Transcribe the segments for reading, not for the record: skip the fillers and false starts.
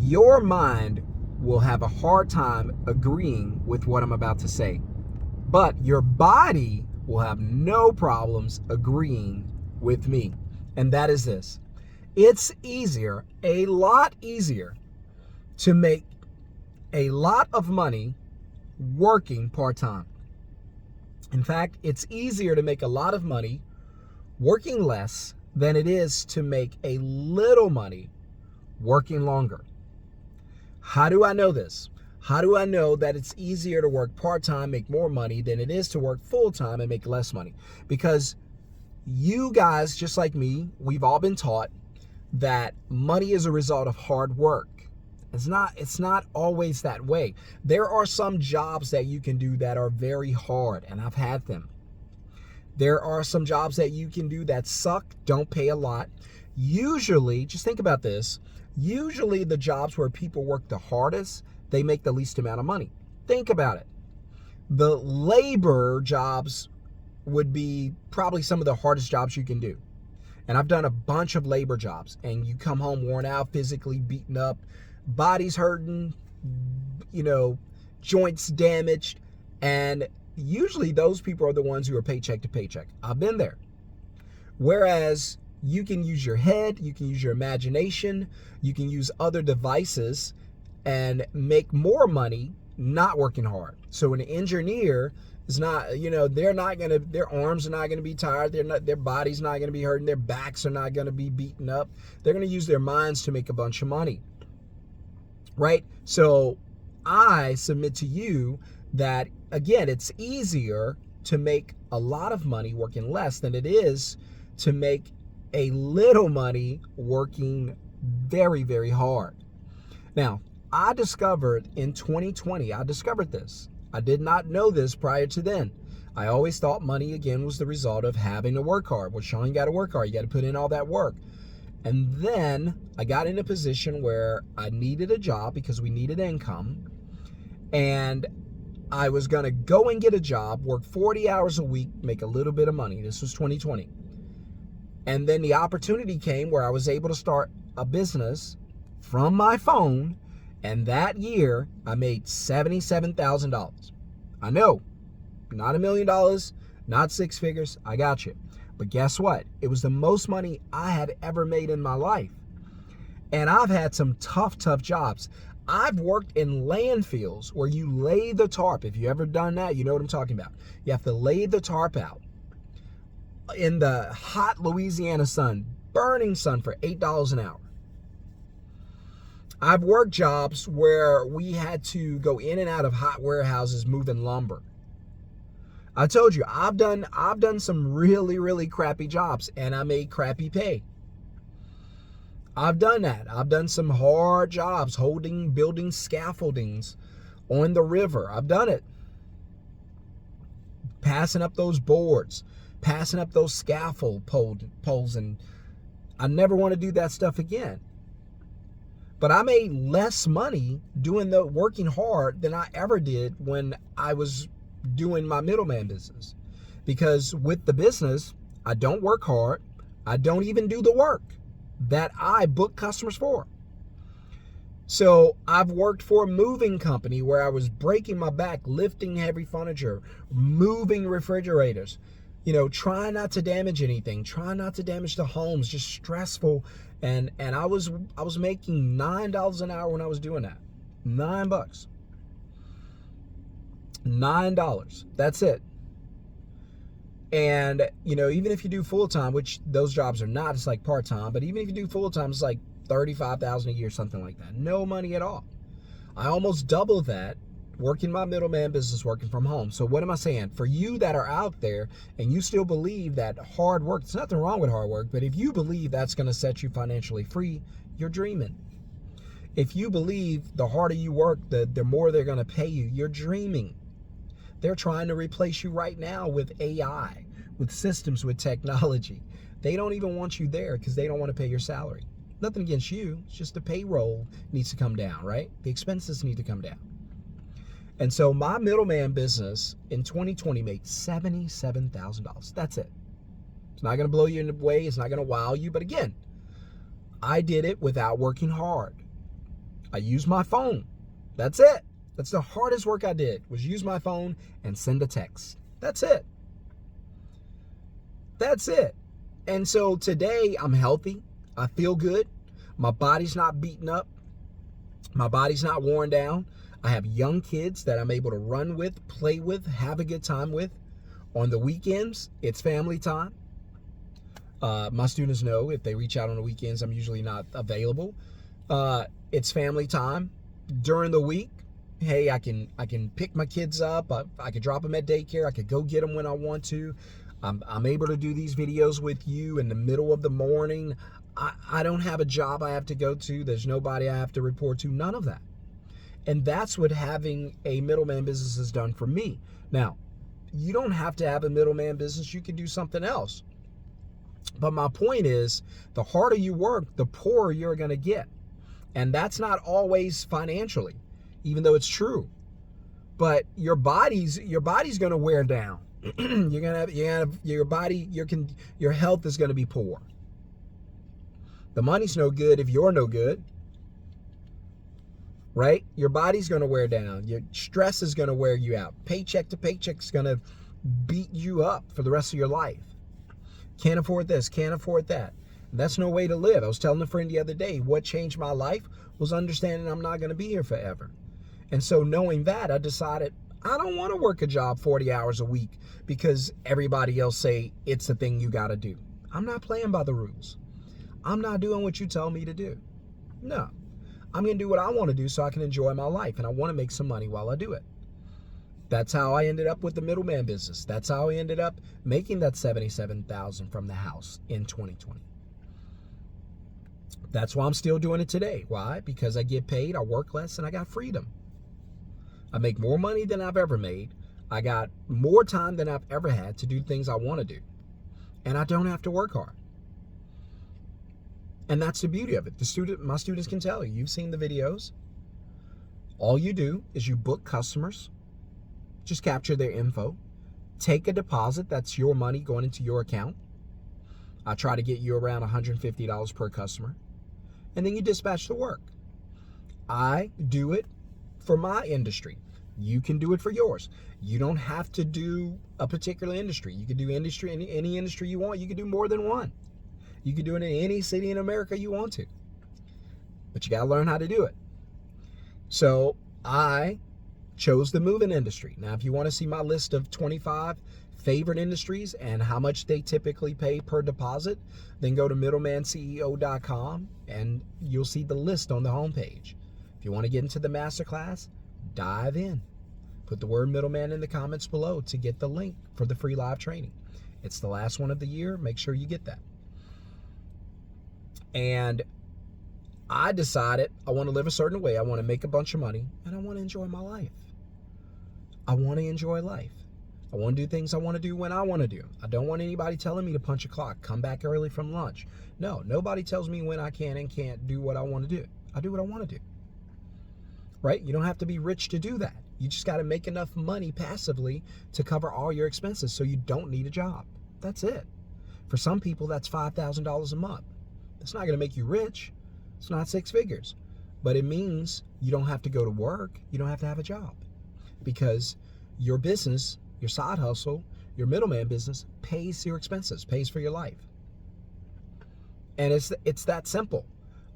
your mind will have a hard time agreeing with what I'm about to say. But your body will have no problems agreeing with me. And that is this. It's easier, a lot easier, to make a lot of money working part-time. In fact, it's easier to make a lot of money working less than it is to make a little money working longer. How do I know this? How do I know that it's easier to work part-time, make more money, than it is to work full-time and make less money? Because you guys, just like me, we've all been taught that money is a result of hard work. It's not always that way. There are some jobs that you can do that are very hard, and I've had them. There are some jobs that you can do that suck, don't pay a lot. Usually, just think about this, usually the jobs where people work the hardest, they make the least amount of money. Think about it. The labor jobs would be probably some of the hardest jobs you can do. And I've done a bunch of labor jobs, and you come home worn out, physically beaten up, body's hurting, joints damaged, and usually those people are the ones who are paycheck to paycheck. I've been there. Whereas you can use your head, you can use your imagination, you can use other devices and make more money not working hard. So an engineer is not, their arms are not going to be tired, their body's not going to be hurting, their backs are not going to be beaten up. They're going to use their minds to make a bunch of money. Right? So I submit to you that, again, it's easier to make a lot of money working less than it is to make a little money working very, very hard. Now, I discovered in 2020, this. I did not know this prior to then. I always thought money, again, was the result of having to work hard. Well, Sean, you got to work hard. You got to put in all that work. And then I got in a position where I needed a job because we needed income. And I was going to go and get a job, work 40 hours a week, make a little bit of money. This was 2020. And then the opportunity came where I was able to start a business from my phone. And that year, I made $77,000. I know, not $1 million, not six figures. I got you. But guess what? It was the most money I had ever made in my life. And I've had some tough jobs. I've worked in landfills where you lay the tarp. If you ever done that, you know what I'm talking about. You have to lay the tarp out in the hot Louisiana sun, burning sun, for $8 an hour. I've worked jobs where we had to go in and out of hot warehouses moving lumber. I told you, I've done some really, really crappy jobs, and I made crappy pay. I've done that. I've done some hard jobs, building scaffoldings on the river. I've done it. Passing up those boards, passing up those scaffold poles, and I never want to do that stuff again. But I made less money working hard than I ever did when I was doing my middleman business. Because with the business, I don't work hard. I don't even do the work that I book customers for. So I've worked for a moving company where I was breaking my back, lifting heavy furniture, moving refrigerators, trying not to damage anything, trying not to damage the homes, just stressful. And I was making $9 an hour when I was doing that. $9. $9. That's it. And, even if you do full-time, which those jobs are not, it's like part-time, but even if you do full-time, it's like $35,000 a year, something like that. No money at all. I almost doubled that working my middleman business, working from home. So what am I saying? For you that are out there and you still believe that hard work, there's nothing wrong with hard work, but if you believe that's going to set you financially free, you're dreaming. If you believe the harder you work, the more they're going to pay you, you're dreaming. They're trying to replace you right now with AI, with systems, with technology. They don't even want you there because they don't want to pay your salary. Nothing against you. It's just the payroll needs to come down, right? The expenses need to come down. And so my middleman business in 2020 made $77,000. That's it. It's not going to blow you away. It's not going to wow you. But again, I did it without working hard. I use my phone. That's it. That's the hardest work I did, was use my phone and send a text. That's it. That's it. And so today I'm healthy. I feel good. My body's not beaten up. My body's not worn down. I have young kids that I'm able to run with, play with, have a good time with. On the weekends, it's family time. My students know if they reach out on the weekends, I'm usually not available. It's family time. During the week, hey, I can pick my kids up. I could drop them at daycare. I could go get them when I want to. I'm able to do these videos with you in the middle of the morning. I don't have a job I have to go to. There's nobody I have to report to. None of that. And that's what having a middleman business has done for me. Now, you don't have to have a middleman business. You can do something else. But my point is, the harder you work, the poorer you're going to get. And that's not always financially, even though it's true. But your body's going to wear down. Your health is going to be poor. The money's no good if you're no good. Right? Your body's going to wear down. Your stress is going to wear you out. Paycheck to paycheck is going to beat you up for the rest of your life. Can't afford this, can't afford that. That's no way to live. I was telling a friend the other day, what changed my life was understanding I'm not going to be here forever. And so knowing that, I decided I don't want to work a job 40 hours a week because everybody else say it's the thing you got to do. I'm not playing by the rules. I'm not doing what you tell me to do. No. I'm going to do what I want to do so I can enjoy my life, and I want to make some money while I do it. That's how I ended up with the middleman business. That's how I ended up making that $77,000 from the house in 2020. That's why I'm still doing it today. Why? Because I get paid, I work less, and I got freedom. I make more money than I've ever made. I got more time than I've ever had to do things I want to do. And I don't have to work hard. And that's the beauty of it. My students can tell you. You've seen the videos. All you do is you book customers. Just capture their info. Take a deposit. That's your money going into your account. I try to get you around $150 per customer. And then you dispatch the work. I do it for my industry. You can do it for yours. You don't have to do a particular industry. You can do any industry you want. You can do more than one. You can do it in any city in America you want to. But you got to learn how to do it. So I chose the moving industry. Now, if you want to see my list of 25 favorite industries and how much they typically pay per deposit, then go to middlemanceo.com and you'll see the list on the homepage. If you want to get into the masterclass, dive in. Put the word middleman in the comments below to get the link for the free live training. It's the last one of the year. Make sure you get that. And I decided I want to live a certain way. I want to make a bunch of money and I want to enjoy my life. I want to enjoy life. I want to do things I want to do when I want to do. I don't want anybody telling me to punch a clock, come back early from lunch. No, nobody tells me when I can and can't do what I want to do. I do what I want to do. Right? You don't have to be rich to do that. You just got to make enough money passively to cover all your expenses so you don't need a job. That's it. For some people, that's $5,000 a month. It's not going to make you rich. It's not six figures. But it means you don't have to go to work. You don't have to have a job. Because your business, your side hustle, your middleman business pays your expenses, pays for your life. And it's that simple.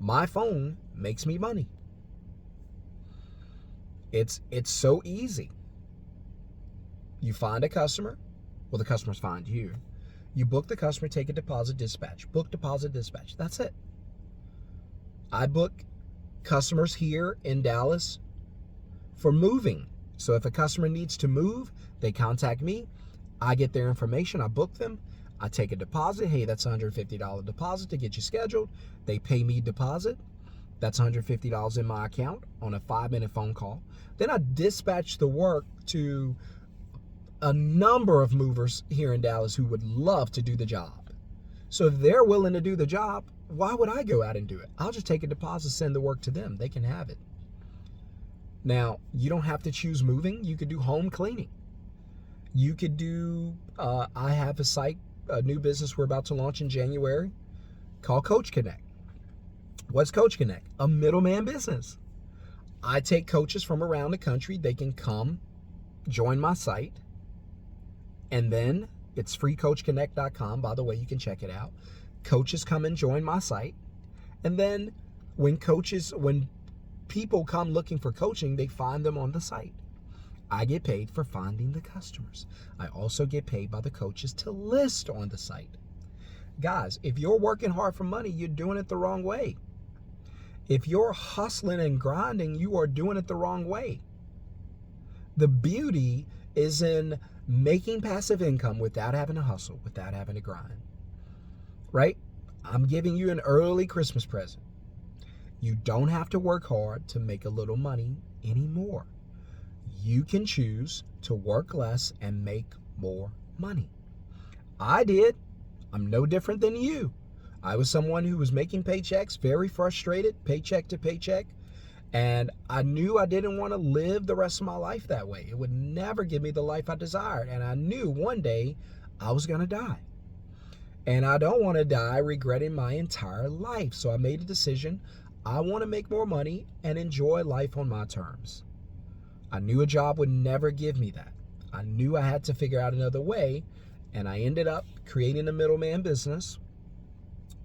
My phone makes me money. It's so easy. You find a customer. Well, the customers find you. You book the customer, take a deposit, dispatch. Book, deposit, dispatch. That's it. I book customers here in Dallas for moving. So if a customer needs to move, they contact me. I get their information. I book them. I take a deposit. Hey, that's a $150 deposit to get you scheduled. They pay me deposit. That's $150 in my account on a 5-minute phone call. Then I dispatch the work to a number of movers here in Dallas who would love to do the job. So if they're willing to do the job, why would I go out and do it? I'll just take a deposit, send the work to them. They can have it. Now, you don't have to choose moving. You could do home cleaning. You could do, I have a site, a new business we're about to launch in January called Coach Connect. What's Coach Connect? A middleman business. I take coaches from around the country. They can come join my site. And then it's freecoachconnect.com. By the way, you can check it out. Coaches come and join my site. And then when people come looking for coaching, they find them on the site. I get paid for finding the customers. I also get paid by the coaches to list on the site. Guys, if you're working hard for money, you're doing it the wrong way. If you're hustling and grinding, you are doing it the wrong way. The beauty is in making passive income without having to hustle, without having to grind. Right? I'm giving you an early Christmas present. You don't have to work hard to make a little money anymore. You can choose to work less and make more money. I did. I'm no different than you. I was someone who was making paychecks, very frustrated, paycheck to paycheck. And I knew I didn't want to live the rest of my life that way. It would never give me the life I desired. And I knew one day I was going to die. And I don't want to die regretting my entire life. So I made a decision. I want to make more money and enjoy life on my terms. I knew a job would never give me that. I knew I had to figure out another way. And I ended up creating a middleman business.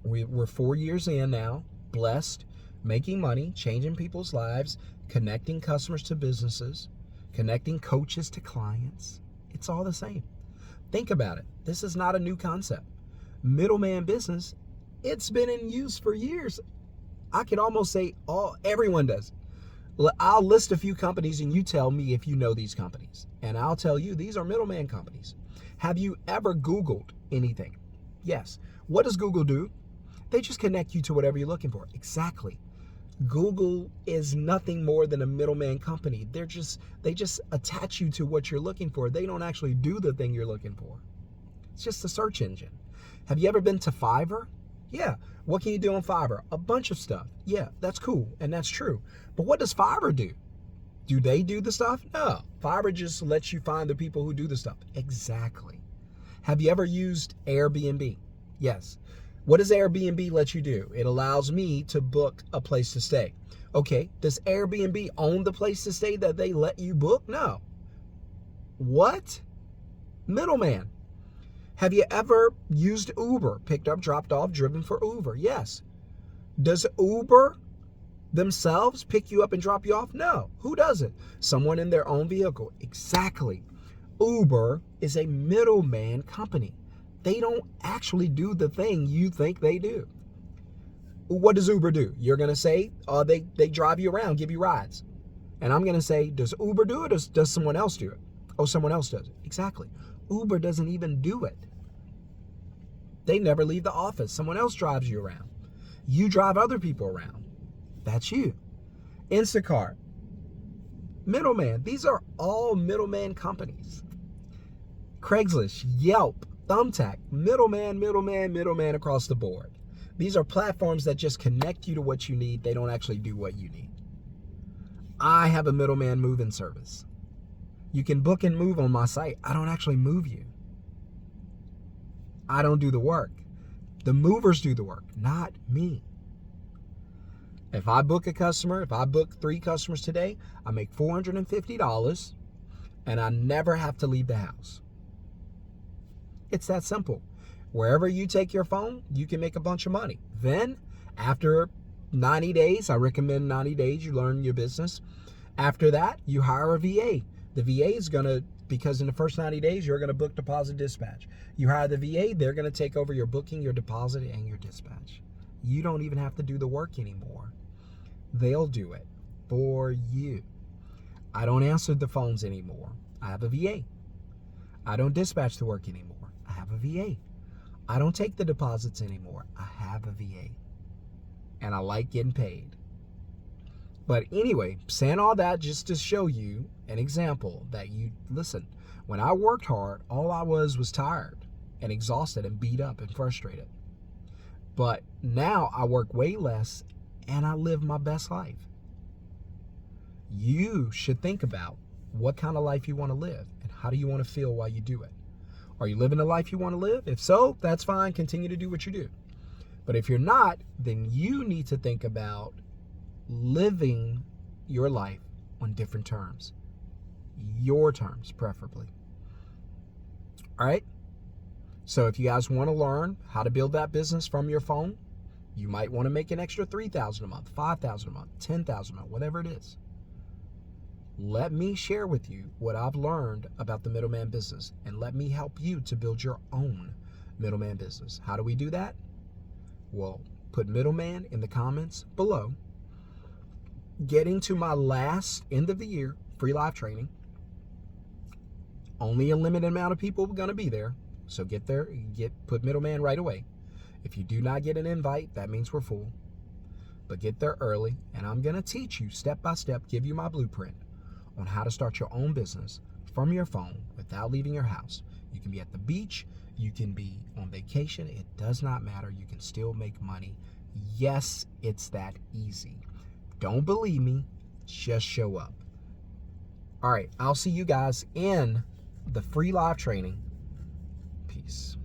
We're 4 years in now, blessed, making money, changing people's lives, connecting customers to businesses, connecting coaches to clients. It's all the same. Think about it. This is not a new concept. Middleman business, it's been in use for years. I could almost say everyone does. I'll list a few companies and you tell me if you know these companies. And I'll tell you, these are middleman companies. Have you ever Googled anything? Yes. What does Google do? They just connect you to whatever you're looking for. Exactly. Google is nothing more than a middleman company. They just attach you to what you're looking for. They don't actually do the thing you're looking for. It's just a search engine. Have you ever been to Fiverr? Yeah. What can you do on Fiverr? A bunch of stuff. Yeah, that's cool and that's true. But what does Fiverr do? Do they do the stuff? No. Fiverr just lets you find the people who do the stuff. Exactly. Have you ever used Airbnb? Yes. What does Airbnb let you do? It allows me to book a place to stay. Okay, does Airbnb own the place to stay that they let you book? No. What? Middleman. Have you ever used Uber? Picked up, dropped off, driven for Uber? Yes. Does Uber themselves pick you up and drop you off? No. Who does it? Someone in their own vehicle. Exactly. Uber is a middleman company. They don't actually do the thing you think they do. What does Uber do? You're going to say, they drive you around, give you rides. And I'm going to say, does Uber do it or does someone else do it? Oh, someone else does it. Exactly. Uber doesn't even do it. They never leave the office. Someone else drives you around. You drive other people around. That's you. Instacart. Middleman. These are all middleman companies. Craigslist, Yelp, Thumbtack, middleman across the board. These are platforms that just connect you to what you need. They don't actually do what you need. I have a middleman moving service. You can book and move on my site. I don't actually move you. I don't do the work. The movers do the work, not me. If I book a customer, if I book 3 customers today, I make $450 and I never have to leave the house. It's that simple. Wherever you take your phone, you can make a bunch of money. Then, after 90 days, I recommend 90 days, you learn your business. After that, you hire a VA. The VA is going to, because in the first 90 days, you're going to book, deposit, dispatch. You hire the VA, they're going to take over your booking, your deposit, and your dispatch. You don't even have to do the work anymore. They'll do it for you. I don't answer the phones anymore. I have a VA. I don't dispatch the work anymore. I have a VA. I don't take the deposits anymore. I have a VA. And I like getting paid. But anyway, saying all that just to show you an example that listen, when I worked hard, all I was tired and exhausted and beat up and frustrated. But now I work way less and I live my best life. You should think about what kind of life you want to live and how do you want to feel while you do it. Are you living the life you want to live? If so, that's fine. Continue to do what you do. But if you're not, then you need to think about living your life on different terms. Your terms, preferably. All right? So if you guys want to learn how to build that business from your phone, you might want to make an extra $3,000 a month, $5,000 a month, $10,000 a month, whatever it is. Let me share with you what I've learned about the middleman business, and let me help you to build your own middleman business. How do we do that? Well, put middleman in the comments below. Getting to my last end of the year free live training. Only a limited amount of people are going to be there. So get there, put middleman right away. If you do not get an invite, that means we're full. But get there early, and I'm going to teach you step by step, give you my blueprint on how to start your own business from your phone without leaving your house. You can be at the beach, you can be on vacation, it does not matter. You can still make money. Yes, it's that easy. Don't believe me, just show up. All right, I'll see you guys in the free live training. Peace.